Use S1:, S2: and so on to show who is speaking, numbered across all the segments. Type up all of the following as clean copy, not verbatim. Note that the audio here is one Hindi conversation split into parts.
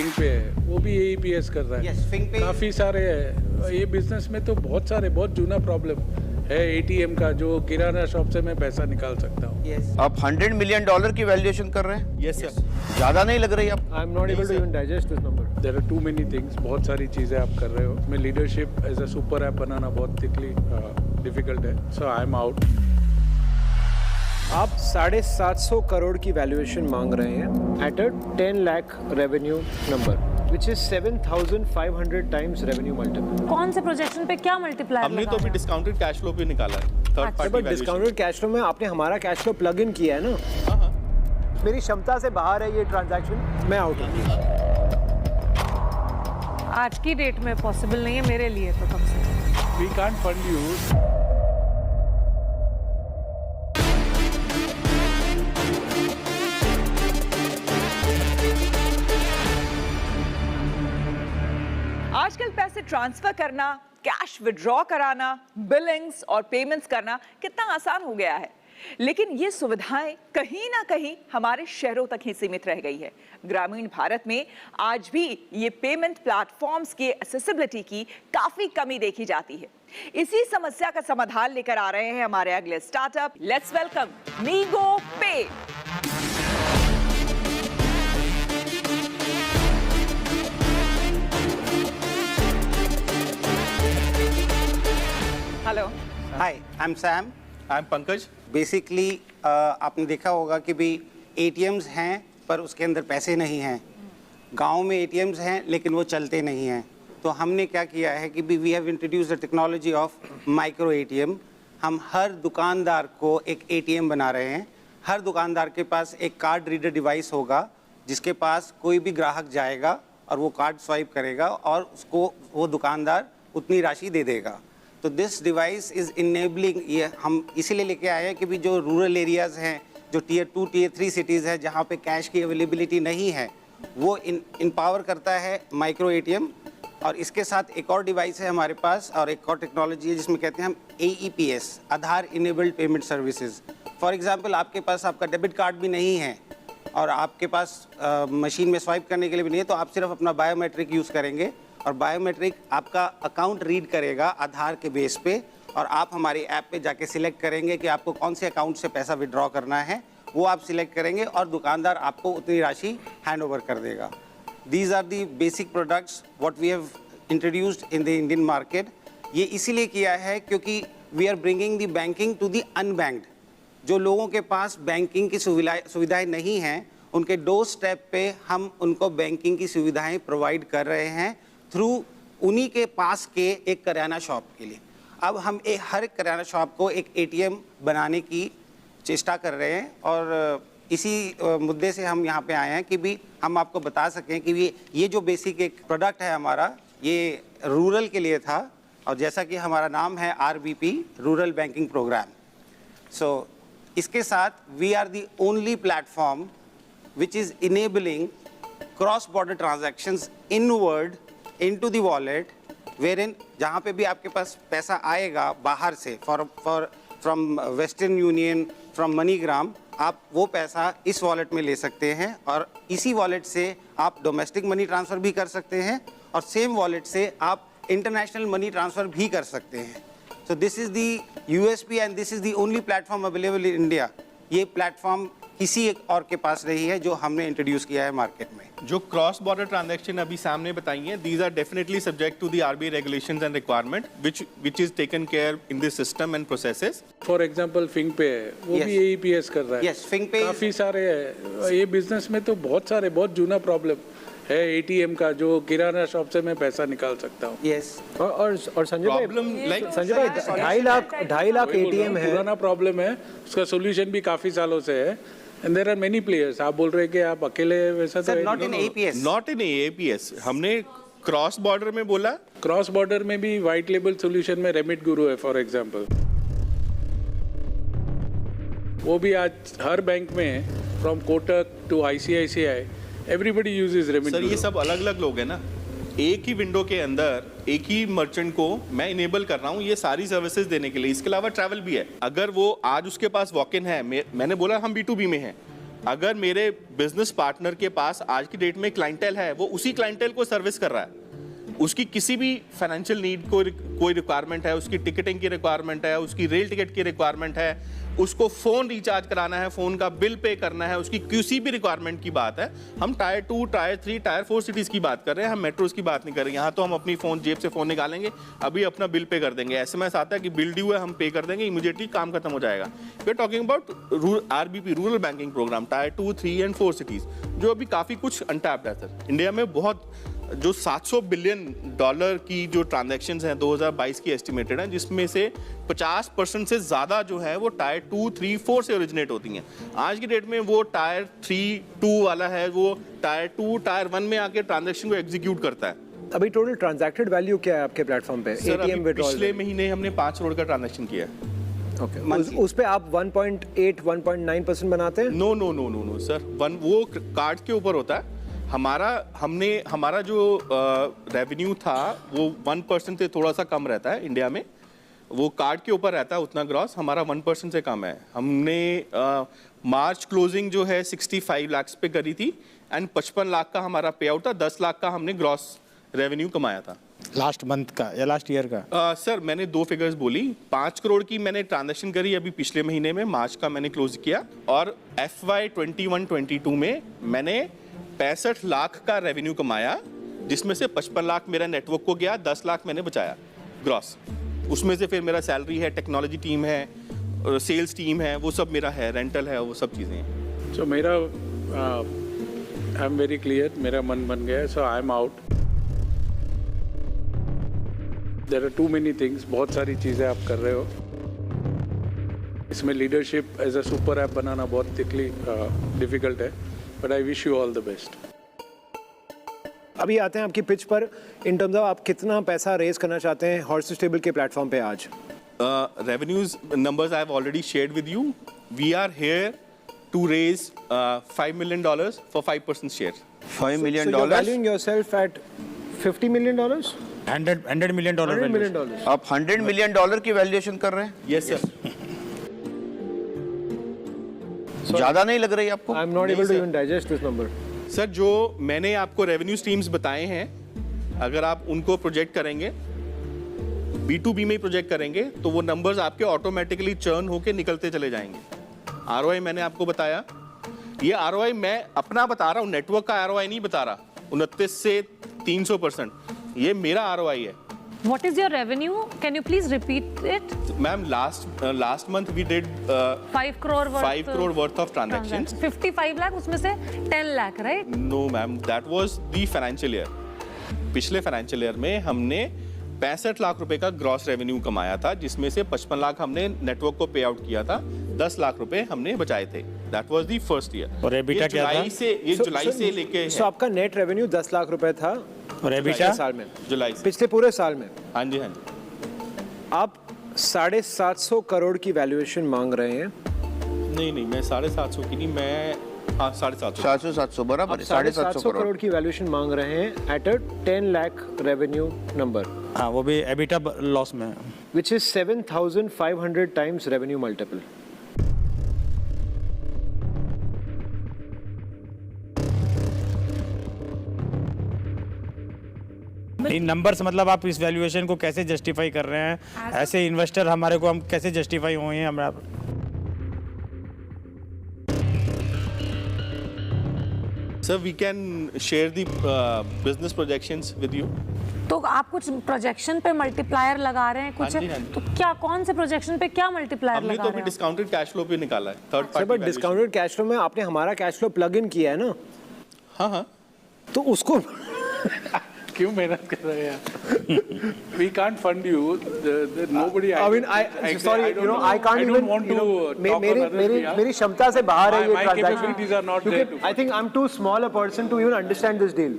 S1: फिंग पे है, वो भी AEPS कर रहा है।
S2: Yes, फिंग पे
S1: काफ़ी सारे है। ये बिजनेस में तो बहुत जूना प्रॉब्लम है ATM का, जो किराना शॉप से मैं पैसा निकाल सकता हूँ।
S2: yes.
S3: आप $100 मिलियन की वैल्यूएशन कर रहे हैं?
S4: Yes sir.
S3: ज्यादा नहीं लग रही आप?
S5: I am not able to even digest this number.
S1: There are too many things, बहुत सारी चीज़ें आप कर रहे हो। मैं leadership as a super app बनाना बहुत डिफिकल्ट है, सो आई एम आउट।
S5: आप 750 करोड़ की वैल्यूएशन मांग रहे हैं at a 10 lakh revenue number, which is 7,500 times revenue multiple.
S6: कौन से प्रोजेक्शन पे क्या मल्टीप्लायर
S4: हमने तो अभी डिस्काउंटेड कैश फ्लो पे निकाला है, third party
S5: but discounted cash flow में आपने हमारा कैश फ्लो प्लग इन किया है ना। मेरी क्षमता से बाहर है ये ट्रांजैक्शन, मैं आउट हूँ।
S6: आज की डेट में पॉसिबल नहीं है मेरे लिए तो कम से कम।
S1: We can't fund you.
S7: आजकल पैसे ट्रांसफर करना, कैश विड्रॉ कराना, बिलिंग्स और पेमेंट्स करना कितना आसान हो गया है, लेकिन ये सुविधाएं कहीं ना कहीं हमारे शहरों तक ही सीमित रह गई है। ग्रामीण भारत में आज भी ये पेमेंट प्लेटफॉर्म्स की एक्सेसिबिलिटी की काफी कमी देखी जाती है। इसी समस्या का समाधान लेकर आ रहे हैं हमारे अगले स्टार्टअप। लेट्स वेलकम मीगो पे। Hello,
S2: hi, I am Sam.
S4: I am Pankaj.
S2: Basically आपने देखा होगा कि भी ATMs हैं पर उसके अंदर पैसे नहीं हैं। गांव में ATMs हैं लेकिन वो चलते नहीं हैं। तो हमने क्या किया है कि we have introduced the technology of micro ATM। हम हर दुकानदार को एक ATM बना रहे हैं। हर दुकानदार के पास एक कार्ड रीडर डिवाइस होगा, जिसके पास कोई भी ग्राहक जाएगा और वो कार्ड स्वाइप करेगा और उसको वो दुकानदार उतनी राशि दे देगा। तो दिस डिवाइस इज़ इनेबलिंग, ये हम इसीलिए लेके आए हैं कि भी जो रूरल एरियाज़ हैं, जो टियर 2 टियर 3 सिटीज़ है जहाँ पे कैश की अवेलेबिलिटी नहीं है, वो इनपावर करता है माइक्रो ATM। और इसके साथ एक और डिवाइस है हमारे पास और एक और टेक्नोलॉजी है जिसमें कहते हैं हम AEPS, Aadhaar enabled payment services. For example आपके पास आपका डेबिट कार्ड भी नहीं है और आपके पास मशीन में स्वाइप करने के लिए भी नहीं है, तो आप सिर्फ अपना बायोमेट्रिक यूज़ करेंगे और बायोमेट्रिक आपका अकाउंट रीड करेगा आधार के बेस पे, और आप हमारी ऐप पे जाके सिलेक्ट करेंगे कि आपको कौन से अकाउंट से पैसा विड्रॉ करना है, वो आप सिलेक्ट करेंगे और दुकानदार आपको उतनी राशि हैंड ओवर कर देगा। These are the basic products what we have introduced in the Indian market. ये इसीलिए किया है क्योंकि we are bringing the banking to the unbanked. जो लोगों के पास बैंकिंग की सुविधाएं नहीं हैं, उनके डोर स्टेप पे हम उनको बैंकिंग की सुविधाएं प्रोवाइड कर रहे हैं थ्रू उन्हीं के पास के एक किराना शॉप के लिए। अब हम हर किराना शॉप को एक ATM बनाने की चेष्टा कर रहे हैं और इसी मुद्दे से हम यहाँ पे आए हैं कि भी हम आपको बता सकें कि ये जो बेसिक एक प्रोडक्ट है हमारा, ये रूरल के लिए था और जैसा कि हमारा नाम है RBP, rural banking programme. So इसके साथ we are the only platform which is enabling cross border transactions inward into the wallet, wherein जहाँ पे भी आपके पास पैसा आएगा बाहर से from Western Union, from MoneyGram, आप वो पैसा इस वॉलेट में ले सकते हैं और इसी वॉलेट से आप डोमेस्टिक मनी ट्रांसफ़र भी कर सकते हैं और सेम वॉलेट से आप इंटरनेशनल मनी ट्रांसफ़र भी कर सकते हैं। So this is the USP and this is the only platform available in India. ये प्लेटफॉर्म किसी एक और के पास नहीं है जो हमने इंट्रोड्यूस किया है मार्केट में।
S4: जो क्रॉस बॉर्डर ट्रांजैक्शन अभी सामने बताई हैं, these are definitely subject to the RBI regulations and requirement which is taken care in this system and processes.
S1: For example FingPay है, वो
S2: Yes.
S1: भी AEPS कर रहा है।
S2: Yes, फिंग पे
S1: काफ़ी सारे है। ये बिजनेस में तो बहुत जूना प्रॉब्लम है ATM का, जो किराना शॉप से मैं पैसा निकाल सकता हूँ।
S2: यस।
S5: और संजय भाई,
S4: प्रॉब्लम लाइक
S5: संजय भाई 2.5 लाख ATM है।
S1: पुराना प्रॉब्लम है, उसका सोल्यूशन भी काफ़ी सालों से है। And there are many players. आप बोल रहे हैं कि आप अकेले वैसा तो
S2: not in APS।
S4: Not in APS, हमने क्रॉस बॉर्डर में बोला।
S1: क्रॉस बॉर्डर में भी वाइट लेबल सोल्यूशन में रेमिट गुरु है फॉर एग्जांपल, वो भी आज हर बैंक में है, from Kotak to ICICI everybody uses Remit
S4: सर
S1: गुरु।
S4: ये सब अलग अलग लोग हैं ना, एक ही विंडो के अंदर एक ही मर्चेंट को मैं इनेबल कर रहा हूँ ये सारी सर्विसेज देने के लिए। इसके अलावा ट्रैवल भी है। अगर वो आज उसके पास वॉक इन है, मैंने बोला हम B2B में हैं, अगर मेरे बिजनेस पार्टनर के पास आज की डेट में क्लाइंटेल है, वो उसी क्लाइंटेल को सर्विस कर रहा है, उसकी किसी भी फाइनेंशियल नीड को कोई रिक्वायरमेंट है, उसकी टिकटिंग की रिक्वायरमेंट है, उसकी रेल टिकट की रिक्वायरमेंट है, उसको फ़ोन रिचार्ज कराना है, फ़ोन का बिल पे करना है, उसकी किसी भी रिक्वायरमेंट की बात है। हम टायर 2, टायर 3, टायर 4 सिटीज़ की बात कर रहे हैं, हम मेट्रोज़ की बात नहीं कर रहे हैं। यहाँ तो हम अपनी फ़ोन जेब से फ़ोन निकालेंगे, अभी अपना बिल पे कर देंगे, SMS आता है कि बिल ड्यू है, हम पे कर देंगे, इमीडिएटली काम खत्म हो जाएगा। We are talking about RBP, rural banking programme, tier 2, 3 and 4 cities, जो अभी काफ़ी कुछ अनटैप्ड है सर। इंडिया में बहुत जो $700 बिलियन की जो ट्रांजैक्शंस हैं 2022 की एस्टिमेटेड हैं, जिसमें से 50% से ज़्यादा जो है वो टायर 2, 3, 4 से ओरिजिनेट होती हैं। आज की डेट में वो टायर 3, 2 वाला है, वो टायर 2, टायर 1 में आके ट्रांजैक्शन को एग्जीक्यूट करता है।
S5: अभी टोटल ट्रांजैक्टेड वैल्यू क्या है आपके प्लेटफॉर्म पे?
S4: सर अभी
S5: ATM विड्रॉल
S4: पिछले महीने हमने 5 करोड़ का ट्रांजैक्शन किया है।
S5: ओके, उस पे आप 1.8 1.9% बनाते हैं?
S4: No no no no no sir, वो कार्ड के ऊपर होता है। हमारा जो रेवेन्यू था वो 1% से थोड़ा सा कम रहता है इंडिया में, वो कार्ड के ऊपर रहता है उतना ग्रॉस, हमारा 1% से कम है। हमने मार्च क्लोजिंग जो है 65 लाख पे करी थी एंड 55 लाख का हमारा पे आउट था, 10 लाख का हमने ग्रॉस रेवेन्यू कमाया था।
S8: लास्ट मंथ का या लास्ट ईयर का?
S4: सर मैंने 2 फिगर्स बोली, 5 करोड़ की मैंने ट्रांजैक्शन करी अभी पिछले महीने में, मार्च का मैंने क्लोज किया, और FY 21-22 में मैंने 65 लाख का रेवेन्यू कमाया, जिसमें से 55 लाख मेरा नेटवर्क को गया, 10 लाख मैंने बचाया ग्रॉस। उसमें से फिर मेरा सैलरी है, टेक्नोलॉजी टीम है, सेल्स टीम है, वो सब मेरा है, रेंटल है, वो सब चीज़ें हैं।
S1: सो मेरा आई एम वेरी क्लियर, मेरा मन बन गया है, so I am out. There are too many things, बहुत सारी चीज़ें आप कर रहे हो, इसमें leadership as a super app बनाना बहुत डिफिकल्ट है, but I wish you all the best.
S5: अभी आते हैं आपकी पिच पर, इन टर्म्स ऑफ आप कितना पैसा रेज करना चाहते हैं हॉर्स स्टेबल के प्लेटफॉर्म पे आज?
S4: Revenues numbers I have already shared with you. We are here to raise $5 million for 5% share.
S3: $5 million?
S5: So you're valuing yourself at $50 million?
S8: $100 million
S5: $100 million.
S3: आप $100 million की वैल्यूएशन कर रहे हैं?
S4: Yes, sir.
S3: ज्यादा नहीं लग रही आपको?
S5: I'm not able to even digest this number.
S4: Sir जो मैंने आपको रेवेन्यू स्ट्रीम्स बताए हैं, अगर आप उनको प्रोजेक्ट करेंगे, B2B में ही प्रोजेक्ट करेंगे, तो वो नंबर्स आपके ऑटोमेटिकली चर्न होके निकलते चले जाएंगे। ROI मैंने आपको बताया, ये ROI मैं अपना बता रहा हूँ, नेटवर्क का ROI नहीं बता रहा, 29 से 300%, ये मेरा ROI है।
S6: What is your revenue? Can you please repeat it?
S4: Ma'am, last month we did
S6: 5 crore worth.
S4: 5 crore worth of transactions.
S6: 55 lakh, उसमें से 10 lakh, right?
S4: No, ma'am, that was the financial year. पिछले फाइनेंशियल ईयर में हमने 65 लाख रुपए का ग्रॉस रेवेन्यू कमाया था, जिसमें से 55 लाख हमने नेटवर्क को पे आउट किया था, 10 लाख रुपए हमने बचाए थे। That was the first year.
S8: और EBITDA क्या था?
S4: ये जुलाई से लेके
S5: So आपका नेट रेवेन्यू 10 लाख रुपए था
S8: और EBITDA
S5: पिछले साल में?
S4: जुलाई से।
S5: पिछले पूरे साल में?
S4: हाँ जी, हाँ जी।
S5: आप 750 करोड़ की वैल्यूएशन मांग रहे हैं?
S4: नहीं, मैं 750 की नहीं, मैं 750
S3: 700 बराबर है,
S5: 750
S3: करोड़
S5: करोड़ की वैल्यूएशन मांग रहे हैं at a 10 lakh revenue number,
S8: हाँ वो भी EBITDA लॉस में।
S5: which is 7,500 times revenue multiple.
S8: In numbers मतलब आप इस वैल्यूएशन को कैसे जस्टिफाई कर रहे हैं? ऐसे इन्वेस्टर हमारे को हम कैसे जस्टिफाई हुए हैं हमारा?
S4: Sir, we can share the business projections with you.
S6: तो आप कुछ प्रोजेक्शन पे मल्टीप्लायर लगा रहे हैं कुछ,
S4: हाँ जी, हाँ जी।
S6: तो क्या कौन से प्रोजेक्शन पे क्या मल्टीप्लायर
S4: हमने
S6: लगा
S4: तो
S6: रहे
S4: अभी
S6: हैं?
S4: डिस्काउंटेड कैश फ्लो पे निकाला है, third
S5: sir
S4: party
S5: but discounted cash flow में आपने हमारा कैश फ्लो प्लग इन किया है ना,
S4: हाँ
S5: तो उसको
S1: क्यों मेहनत कर रहे हैं? We can't fund you. Nobody.
S5: I mean, sorry, you know, I can't even.
S1: want
S5: you know,
S1: to talk on others' behalf.
S5: मेरी क्षमता से बाहर है ये
S1: My capabilities are not there.
S5: I think I'm too small a person to even understand this deal.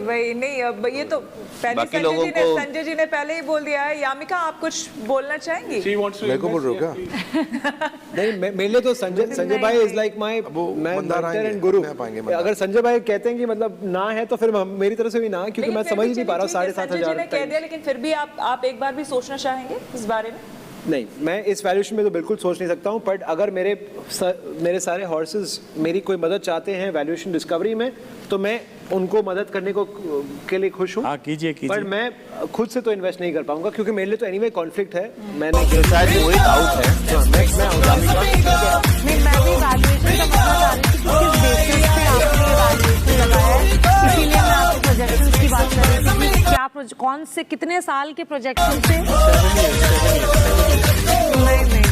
S7: वही नहीं, अब ये तो पहले
S3: बाकी लोगों
S7: संजय जी ने पहले ही बोल दिया है। यामिका, आप कुछ बोलना चाहेंगी?
S1: She wants to.
S9: मेरे को बोल रहे हो क्या?
S5: नहीं, मेरे लिए तो संजय भाई is like my mentor and गुरु। अगर संजय भाई कहते हैं कि मतलब ना है तो फिर मेरी तरफ से भी ना, क्योंकि मैं समझ ही नहीं पा रहा हूँ 7,500
S7: कह दिया, लेकिन फिर भी आप एक बार भी सोचना चाहेंगे इस बारे में?
S5: नहीं, मैं इस वैल्यूएशन में तो बिल्कुल सोच नहीं सकता हूँ, बट अगर मेरे सारे हॉर्सेस मेरी कोई मदद चाहते हैं वैल्यूएशन डिस्कवरी में, तो मैं उनको मदद करने के लिए खुश हूँ।
S8: हाँ, कीजिए
S5: पर मैं खुद से तो इन्वेस्ट नहीं कर पाऊंगा, क्योंकि मेरे लिए तो एनीवे कॉन्फ्लिक्ट है।
S3: तो शायद वो एक आउट है।
S6: मैं भी वैल्यूएशन समझना चाह रही थी कि किस बेसिस पे आपने वैल्यूएशन लगाया है, इसीलिए मैं आपके प्रोजेक्शंस की बात कर रही थी कि क्या कौन से कितने साल के प्रोजेक्शन से।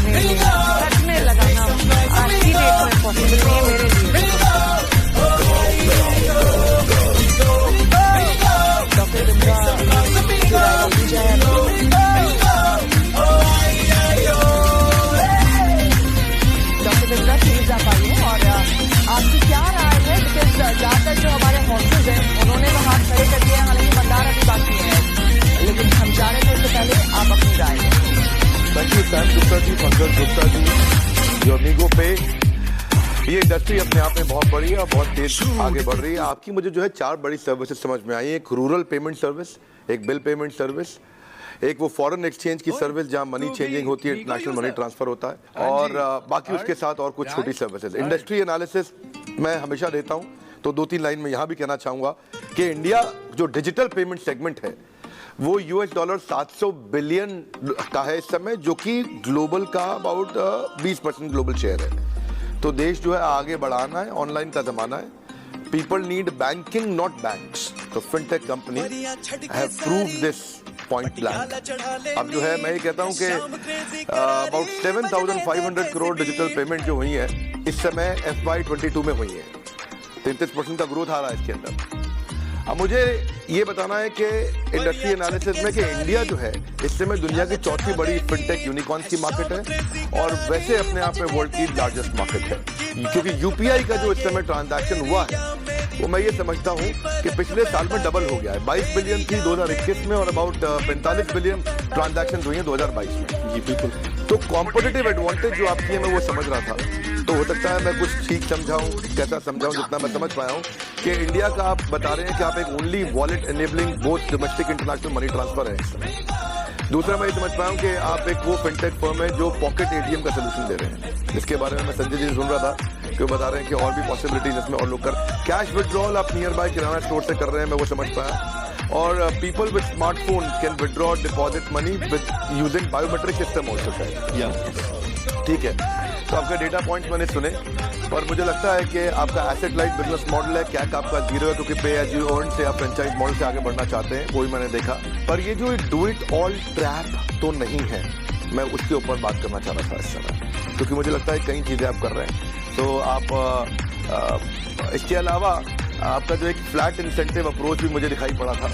S6: नहीं, सच में लगाना आज की डेट में पॉसिबल नहीं है मेरे लिए। डॉक्टर बिंद्रा प्लीज आप आइए, और आपकी क्या राय है, बिकॉज ज़्यादातर जो हमारे हॉर्सेज हैं उन्होंने तो हाथ खड़े कर दिए, हालांकि भंडार अभी बाकी है, लेकिन हम चाह रहे थे उससे पहले आप अपनी राय दें।
S9: Thank you Sam Gupta ji, Pankaj Gupta ji, जो अमीगो पे ये इंडस्ट्री अपने आप में बहुत बड़ी है और बहुत तेज आगे बढ़ रही है। आपकी मुझे जो है 4 बड़ी सर्विसेज समझ में आई। एक रूरल पेमेंट सर्विस, एक बिल पेमेंट सर्विस, एक वो फॉरेन एक्सचेंज की सर्विस जहां मनी चेंजिंग होती है, इंटरनेशनल मनी ट्रांसफर होता है, और बाकी उसके साथ और कुछ छोटी सर्विसेज। इंडस्ट्री एनालिसिस मैं हमेशा देता हूं, तो 2-3 लाइन में यहां भी कहना चाहूंगा कि इंडिया जो डिजिटल पेमेंट सेगमेंट है वो $700 बिलियन का है इस समय, जो कि ग्लोबल का अबाउट 20% ग्लोबल शेयर है। तो देश जो है आगे बढ़ाना है, ऑनलाइन का जमाना है। People need banking not banks, तो fintech company have proved this point blank. अब जो है मैं ये कहता हूं कि अबाउट 7,500 करोड़ डिजिटल पेमेंट जो हुई है इस समय FY22 में हुई है। 33% का ग्रोथ आ रहा है इसके अंदर। अब मुझे ये बताना है कि इंडस्ट्री एनालिसिस में कि इंडिया जो है इस समय दुनिया की 4थी बड़ी फिनटेक यूनिकॉर्न्स की मार्केट है, और वैसे अपने आप में वर्ल्ड की लार्जेस्ट मार्केट है, क्योंकि यूपीआई का जो इस समय ट्रांजैक्शन हुआ है वो मैं ये समझता हूँ कि पिछले साल में डबल हो गया है। 22 बिलियन थी 2021 में, और अबाउट 45 बिलियन ट्रांजैक्शन हुई है 2022 में। जी बिल्कुल। तो कॉम्पिटिटिव एडवांटेज जो आपकी है मैं वो समझ रहा था, तो हो सकता है मैं कुछ ठीक समझाऊं, कैसा समझाऊं, जितना मैं समझ पाया हूं कि इंडिया का आप बता रहे हैं कि आप एक only wallet enabling both domestic international money transfer है इस समय। दूसरा मैं ये समझ पाया हूं कि आप एक वो फिनटेक फर्म है जो पॉकेट एटीएम का सोल्यूशन दे रहे हैं, जिसके बारे में मैं संजय जी से सुन रहा था कि वो बता रहे हैं कि और भी पॉसिबिलिटीज इसमें और लोग कर कैश विड्रॉल आप नियर बाय किराना स्टोर से कर रहे हैं, मैं वो समझ पाया। और people with smartphone can withdraw deposit money with using biometric system also शायद। ठीक है, तो आपके डेटा पॉइंट्स मैंने सुने, और मुझे लगता है कि आपका एसेट लाइट बिजनेस मॉडल है, कैक आपका 0 है, क्योंकि पे एज यू अर्न से आप फ्रेंचाइज मॉडल से आगे बढ़ना चाहते हैं, वही मैंने देखा। पर ये जो डू इट ऑल ट्रैप तो नहीं है, मैं उसके ऊपर बात करना चाह रहा था इस समय, क्योंकि मुझे लगता है कई चीज़ें आप कर रहे हैं। तो आप इसके अलावा आपका जो एक फ्लैट इंसेंटिव अप्रोच भी मुझे दिखाई पड़ा था,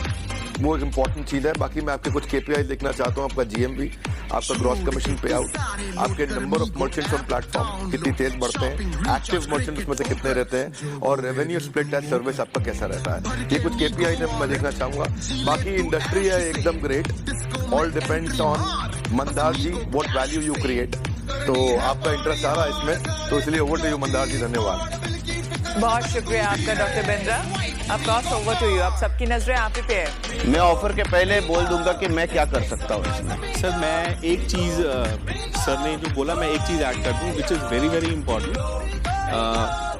S9: वो इम्पॉर्टेंट चीज़ है। बाकी मैं आपके कुछ KPI देखना चाहता हूँ, आपका GMV, आपका ग्रॉस कमीशन पे आउट, आपके number of merchants on platform कितनी तेज बढ़ते हैं, एक्टिव मर्चेंट उसमें से कितने रहते हैं, और रेवेन्यू स्प्लिट एज सर्विस आपका कैसा रहता है। ये कुछ KPI है मैं देखना चाहूँगा। बाकी इंडस्ट्री है एकदम great, all depends on Mandar ji what value you create. तो आपका इंटरेस्ट आ रहा है इसमें, तो इसलिए over to you Mandar ji, धन्यवाद।
S7: बहुत शुक्रिया आपका doctor Bindra. Of course over to you, अब सबकी नजरें आप ही पे है।
S3: मैं ऑफर के पहले बोल दूंगा कि मैं क्या कर सकता हूँ इसमें।
S4: सर मैं एक चीज़ सर ने जो बोला मैं एक चीज़ ऐड कर दूँ which is very very important.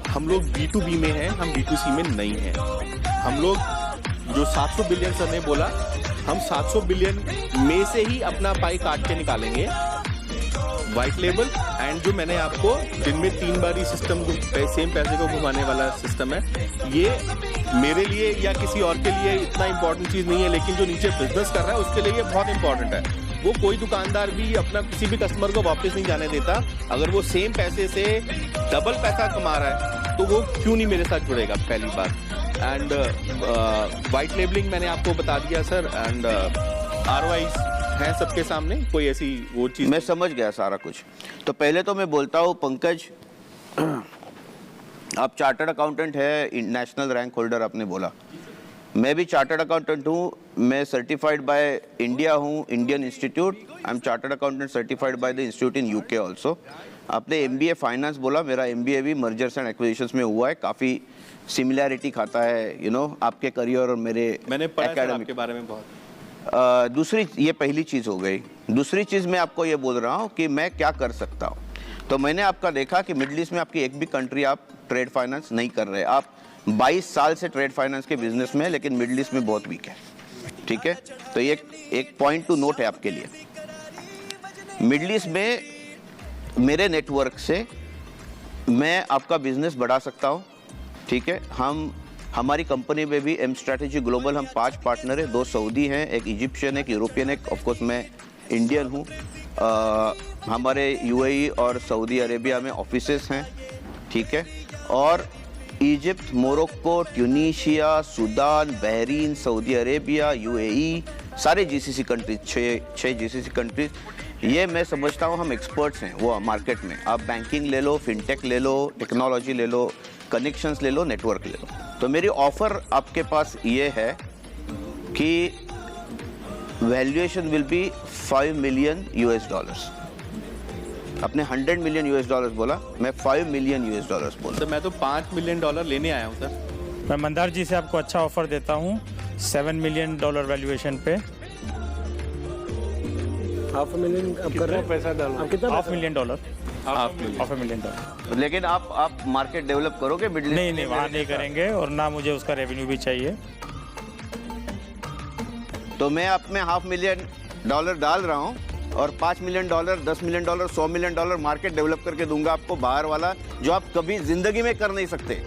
S4: हम लोग B2B में हैं, हम B2C में नहीं हैं। हम लोग जो 700 बिलियन सर ने बोला, हम 700 बिलियन में से ही अपना पाई काट के निकालेंगे व्हाइट लेबल, एंड जो मैंने आपको दिन में 3 बार ही सिस्टम सेम पैसे को घुमाने वाला सिस्टम है, ये मेरे लिए या किसी और के लिए इतना इंपॉर्टेंट चीज़ नहीं है, लेकिन जो नीचे बिजनेस कर रहा है उसके लिए ये बहुत इंपॉर्टेंट है। वो कोई दुकानदार भी अपना किसी भी कस्टमर को वापस नहीं जाने देता। अगर वो सेम पैसे से डबल पैसा कमा रहा है तो वो क्यों नहीं मेरे साथ जुड़ेगा, पहली बात। एंड व्हाइट लेबलिंग मैंने आपको बता दिया सर, एंड ROI है सबके सामने, कोई ऐसी वो चीज
S3: मैं समझ गया सारा कुछ। तो पहले तो मैं बोलता हूँ पंकज, आप चार्टर्ड अकाउंटेंट है, नेशनल रैंक होल्डर आपने बोला, मैं भी चार्टर्ड अकाउंटेंट हूँ, मैं सर्टिफाइड बाय इंडिया हूँ, Indian institute. I am chartered accountant certified by the institute in UK also. आपने MBA फाइनेंस बोला, मेरा MBA भी मर्जर्स एंड एक्विजिशंस में हुआ है, काफ़ी सिमिलैरिटी खाता है आपके करियर और मेरे
S4: मैंने पढ़ा है आपके बारे में बहुत।
S3: दूसरी, ये पहली चीज़ हो गई। दूसरी चीज़ मैं आपको ये बोल रहा हूँ कि मैं क्या कर सकता हूँ। तो मैंने आपका देखा कि मिडिल ईस्ट में आपकी एक भी कंट्री आप ट्रेड फाइनेंस नहीं कर रहे। आप 22 साल से ट्रेड फाइनेंस के बिजनेस में है, लेकिन मिडिल ईस्ट में बहुत वीक है, ठीक है। तो ये एक पॉइंट टू नोट है आपके लिए। मिडिल ईस्ट में मेरे नेटवर्क से मैं आपका बिजनेस बढ़ा सकता हूँ, ठीक है। हमारी कंपनी में भी एम स्ट्रैटेजी ग्लोबल हम 5 पार्टनर हैं, 2 सऊदी हैं, एक इजिप्शियन, एक यूरोपियन, एक ऑफकोर्स मैं इंडियन हूँ। हमारे यूएई और सऊदी अरेबिया में ऑफिसेस हैं, ठीक है। और Egypt, Morocco, Tunisia, Sudan, Bahrain, Saudi Arabia, UAE, सारे जीसीसी कंट्रीज, 6 जीसीसी कंट्रीज, ये मैं समझता हूँ हम एक्सपर्ट्स हैं वो मार्केट में। आप बैंकिंग ले लो, फिनटेक ले लो, टेक्नोलॉजी ले लो, कनेक्शंस ले लो, नेटवर्क ले लो। तो मेरी ऑफर आपके पास ये है कि वैल्यूएशन विल बी $5 मिलियन। आपने $100 मिलियन बोला, मैं $5 मिलियन बोला।
S4: सर मैं तो $5 मिलियन लेने आया हूँ सर।
S8: मैं मंदार जी से आपको अच्छा ऑफर देता हूँ $7 मिलियन वैल्यूएशन पे।
S5: $500,000 अब कर रहे हैं
S1: पैसा डालो?
S5: आप कितना
S8: $500,000 $500,000।
S3: लेकिन आप मार्केट डेवलप करोगे मिडिल ईस्ट?
S8: नहीं, वहाँ नहीं करेंगे, और ना मुझे उसका रेवेन्यू भी चाहिए।
S3: तो मैं आप में $500,000 मिलियन डाल रहा हूँ और $5 million, $10 million, $100 million market develop करके दूंगा आपको, बाहर वाला, जो आप कभी जिंदगी में कर नहीं सकते।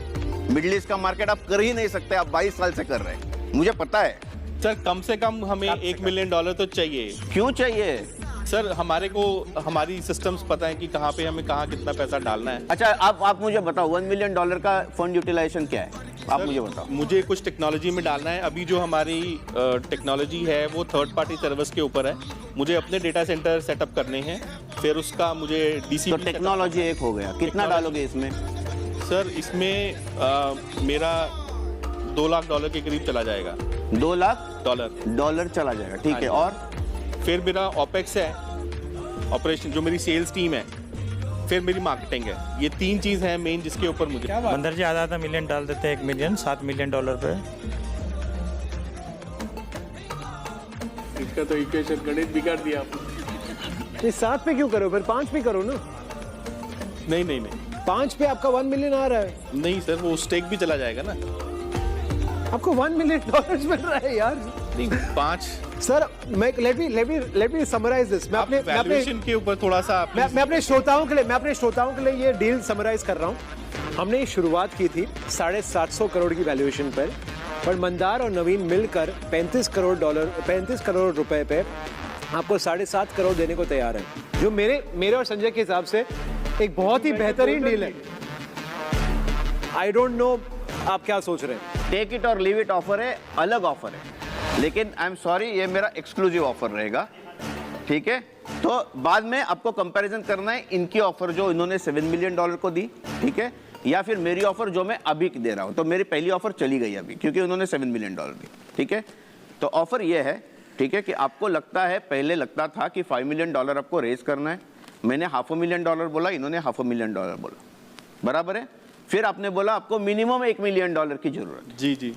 S3: मिडिल ईस्ट का मार्केट आप कर ही नहीं सकते, आप 22 साल से कर रहे हैं, मुझे पता है।
S4: सर कम से कम हमें $1 मिलियन तो चाहिए।
S3: क्यों चाहिए?
S4: सर हमारे को हमारी सिस्टम्स पता है कि कहाँ पे हमें कहाँ कितना पैसा डालना है।
S3: अच्छा, आप मुझे बताओ $1 मिलियन का फंड यूटिलाइजेशन क्या है, आप मुझे बताओ।
S4: मुझे कुछ टेक्नोलॉजी में डालना है। अभी जो हमारी टेक्नोलॉजी है वो थर्ड पार्टी सर्विस के ऊपर है। मुझे अपने डेटा सेंटर सेटअप करने हैं, फिर उसका मुझे डीसी।
S3: तो टेक्नोलॉजी एक हो गया, कितना डालोगे इसमें?
S4: सर इसमें मेरा $2 लाख के करीब चला जाएगा।
S3: $2 लाख चला जाएगा, ठीक है। और
S4: फिर मेरा ओपेक्स है, ऑपरेशन, जो मेरी सेल्स टीम है, फिर मेरी मार्केटिंग है। ये 3 चीज हैं मेन जिसके ऊपर मुझे।
S8: मंदर जी आधा मिलियन डाल देते हैं, $1 मिलियन, $7 मिलियन पे।
S1: इसका तो इक्वेशन गणित बिगाड़ दिया आपने।
S5: ये 7 पे क्यों करो, फिर 5 पे करो ना।
S4: नहीं
S5: 5 पे आपका $1 मिलियन आ रहा है।
S4: नहीं सर, वो स्टेक भी चला जाएगा ना।
S5: आपको $1 मिलियन मिल रहा है यार।
S4: नहीं 5।
S5: सर मैं लेट मी समराइज दिस। मैं अपने
S4: वैल्यूएशन के ऊपर थोड़ा सा
S5: मैं अपने श्रोताओं के लिए ये डील समराइज कर रहा हूँ। हमने शुरुआत की थी 750 करोड़ की वैल्यूएशन पर मंदार और नवीन मिलकर $35 करोड़ रुपए पे आपको 7.5 करोड़ देने को तैयार है, जो मेरे और संजय के हिसाब से एक बहुत ही बेहतरीन डील है। आई डोंट नो आप क्या सोच रहे हैं।
S3: Take it or leave it offer है, अलग ऑफर है, लेकिन आई एम सॉरी, ये मेरा एक्सक्लूसिव ऑफर रहेगा, ठीक है। तो बाद में आपको कंपैरिजन करना है इनकी ऑफर जो इन्होंने $7 मिलियन को दी, ठीक है, या फिर मेरी ऑफर जो मैं अभी दे रहा हूं। तो मेरी पहली ऑफर चली गई अभी, क्योंकि उन्होंने $7 मिलियन दी, ठीक है। तो ऑफर ये है, ठीक है, कि आपको लगता है, पहले लगता था कि $5 मिलियन आपको रेज करना है। मैंने $500,000 बोला, इन्होंने $500,000 बोला, बराबर है। फिर आपने बोला आपको मिनिमम $1 मिलियन की जरूरत है।
S4: जी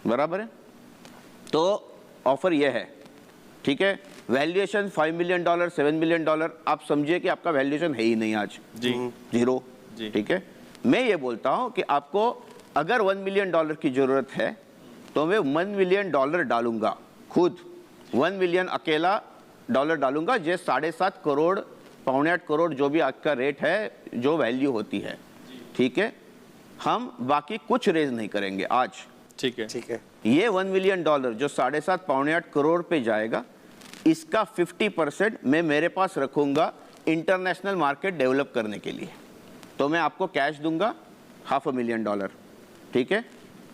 S3: बराबर है। तो ऑफर ये है, ठीक है। वैल्यूएशन $5 मिलियन, $7 मिलियन, आप समझिए कि आपका वैल्यूएशन है ही नहीं आज,
S4: जी,
S3: 0,
S4: जी,
S3: ठीक है। मैं ये बोलता हूं कि आपको अगर $1 मिलियन की जरूरत है तो मैं $1 मिलियन डालूंगा, खुद $1 मिलियन अकेला डॉलर डालूंगा, जो 7.5 करोड़, 7.25 करोड़ जो भी आपका रेट है, जो वैल्यू होती है, ठीक है। हम बाकी कुछ रेज नहीं करेंगे आज,
S4: ठीक है।
S3: ये $1 मिलियन जो 7.5 7.25 करोड़ पे जाएगा, इसका 50% मैं मेरे पास रखूंगा इंटरनेशनल मार्केट डेवलप करने के लिए। तो मैं आपको कैश दूंगा $500,000, ठीक है।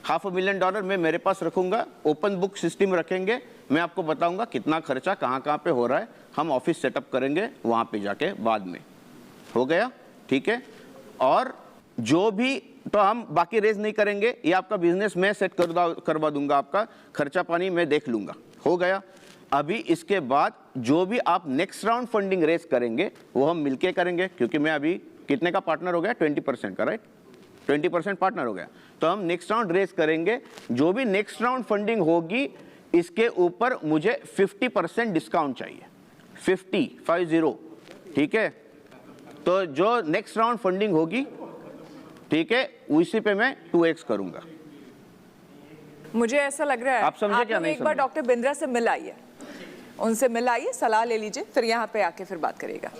S3: $500,000 मैं मेरे पास रखूंगा, ओपन बुक सिस्टम रखेंगे, मैं आपको बताऊंगा कितना खर्चा कहाँ पे हो रहा है, हम ऑफिस सेटअप करेंगे वहाँ पे जाके, बाद में हो गया, ठीक है। और जो भी, तो हम बाकी रेज नहीं करेंगे, ये आपका बिजनेस मैं सेट करवा दूंगा, आपका खर्चा पानी मैं देख लूंगा, हो गया। अभी इसके बाद जो भी आप नेक्स्ट राउंड फंडिंग रेज करेंगे वो हम मिलके करेंगे, क्योंकि मैं अभी कितने का पार्टनर हो गया, 20% का, राइट, 20% पार्टनर हो गया। तो हम नेक्स्ट राउंड रेज करेंगे, जो भी नेक्स्ट राउंड फंडिंग होगी इसके ऊपर मुझे 50% डिस्काउंट चाहिए, 50 ठीक है। तो जो नेक्स्ट राउंड फंडिंग होगी, ठीक है, उसी पे मैं 2x करूंगा।
S7: मुझे ऐसा लग रहा है
S3: आप समझे क्या
S7: लोग
S3: नहीं
S7: एक बार
S3: समझे?
S7: डॉक्टर बिंद्रा से मिल आइए, उनसे मिल आइए, सलाह ले लीजिए, फिर यहाँ पे आके फिर बात करिएगा।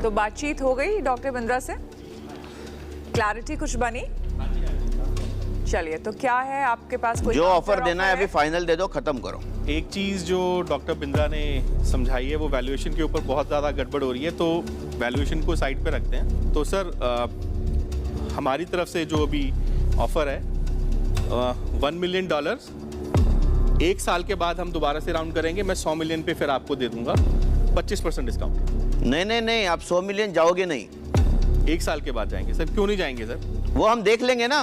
S7: तो बातचीत हो गई डॉक्टर बिंद्रा से, क्लैरिटी कुछ बनी? चलिए, तो क्या है आपके पास कोई
S3: जो
S7: counter
S3: ऑफर देना है
S7: offer
S3: अभी फाइनल दे दो, खत्म करो।
S4: एक चीज़ जो डॉक्टर बिंद्रा ने समझाई है वो वैल्यूएशन के ऊपर बहुत ज़्यादा गड़बड़ हो रही है, तो वैल्यूएशन को साइड पे रखते हैं। तो सर हमारी तरफ से जो अभी ऑफर है $1 मिलियन, 1 साल के बाद हम दोबारा से राउंड करेंगे, मैं 100 मिलियन पे फिर आपको दे दूंगा 25% डिस्काउंट।
S3: नहीं, आप 100 मिलियन जाओगे नहीं,
S4: 1 साल के बाद जाएंगे सर। क्यों नहीं जाएंगे सर?
S3: वो हम देख लेंगे ना,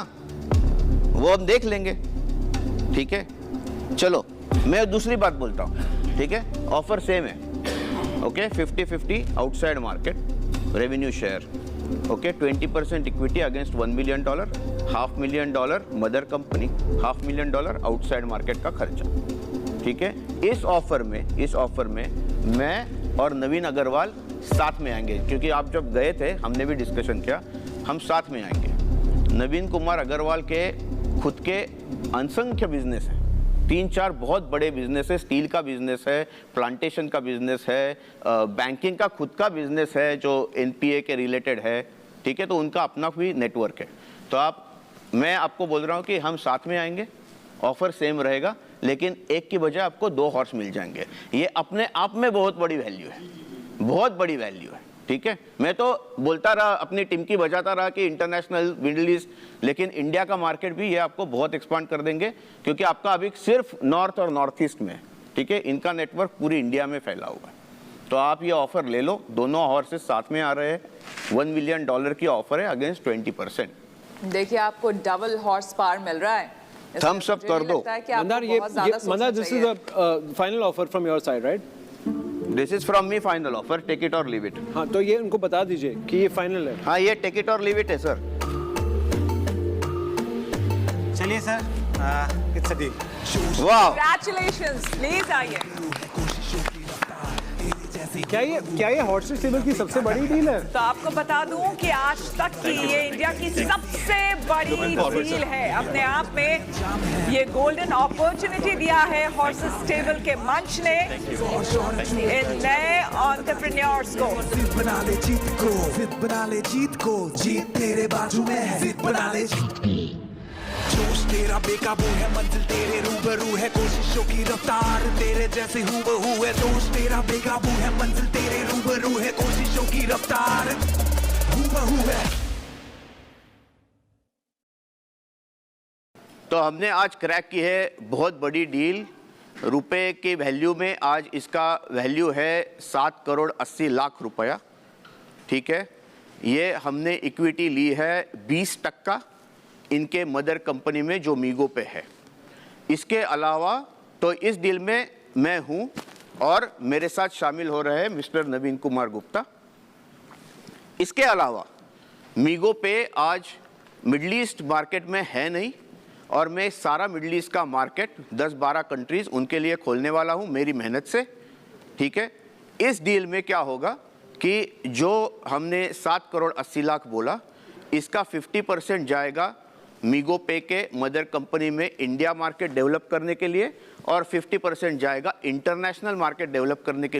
S3: वो हम देख लेंगे, ठीक है। चलो मैं दूसरी बात बोलता हूँ, ठीक है। ऑफर सेम है, okay, 50-50 outside market revenue share, okay, 20% equity against $1 million, $500,000 mother company, $500,000 outside market का खर्चा, ठीक है। इस ऑफर में मैं और नवीन अग्रवाल साथ में आएंगे, क्योंकि आप जब गए थे हमने भी डिस्कशन किया, हम साथ में आएंगे। नवीन कुमार अग्रवाल के खुद के असंख्य बिजनेस हैं, 3-4 बहुत बड़े बिजनेस है, स्टील का बिजनेस है, प्लांटेशन का बिजनेस है, बैंकिंग का खुद का बिजनेस है जो एनपीए के रिलेटेड है, ठीक है। तो उनका अपना भी नेटवर्क है। तो मैं आपको बोल रहा हूँ कि हम साथ में आएंगे, ऑफर सेम रहेगा, लेकिन एक की बजाय आपको 2 हॉर्स मिल जाएंगे। ये अपने आप में बहुत बड़ी वैल्यू है, बहुत बड़ी वैल्यू है, ठीक है। मैं तो बोलता रहा, अपनी टीम की बजाता रहा कि इंटरनेशनल, मिडिल ईस्ट, लेकिन इंडिया का मार्केट भी ये आपको बहुत एक्सपांड कर देंगे, क्योंकि आपका अभी सिर्फ नॉर्थ और नॉर्थ ईस्ट में, ठीक है। इनका नेटवर्क पूरी इंडिया में फैला हुआ है। तो आप ये ऑफर ले लो, दोनों हॉर्सेस साथ में आ रहे हैं, $1 मिलियन की ऑफर है अगेंस्ट 20%।
S7: देखिए, आपको डबल हॉर्स पावर मिल रहा है,
S3: थम्स अप कर दो।
S5: मंदार, ये Mandar, this is a final offer from your side, right?
S3: This is from me, final offer, take it or leave it.
S5: हाँ, तो ये उनको बता दीजिए कि ये फाइनल है।
S3: हाँ, ये take it or leave it है सर।
S2: चलिए सर, इट्स अ डील।
S3: वाह,
S7: Congratulations, प्लीज आइए।
S5: क्या ये हॉर्सेस टेबल की सबसे बड़ी डील है?
S7: तो आपको बता दूं कि आज तक की ये इंडिया की सबसे बड़ी डील है। अपने आप में ये गोल्डन अपॉर्चुनिटी दिया है हॉर्सेस टेबल के मंच ने इन नए एंटरप्रेन्योर्स को।
S10: जिद बना ले जीत को, जीत तेरे बाजू में है, जिद बना ले। जोश तेरा बेकाबू है, मंजिल तेरे रूबरू है, कोशिशों की रफ्तार तेरे जैसे हूबहू है। जोश तेरा बेकाबू है, मंजिल तेरे रूबरू है, कोशिशों की रफ्तार हूबहू है।
S3: तो हमने आज क्रैक की है बहुत बड़ी डील, रुपए की वैल्यू में आज इसका वैल्यू है 7 करोड़ 80 लाख रुपया, ठीक है। ये हमने इक्विटी ली है 20% इनके मदर कंपनी में जो मीगो पे है। इसके अलावा तो इस डील में मैं हूं और मेरे साथ शामिल हो रहे हैं मिस्टर नवीन कुमार गुप्ता। इसके अलावा मीगो पे आज मिडल ईस्ट मार्केट में है नहीं, और मैं सारा मिडल ईस्ट का मार्केट 10-12 कंट्रीज उनके लिए खोलने वाला हूं मेरी मेहनत से, ठीक है। इस डील में क्या होगा कि जो हमने 7 करोड़ 80 लाख बोला, इसका 50% जाएगा मीगो पे के मदर कंपनी में इंडिया मार्केट डेवलप करने के लिए, और 50% जाएगा इंटरनेशनल मार्केट डेवलप करने के लिए।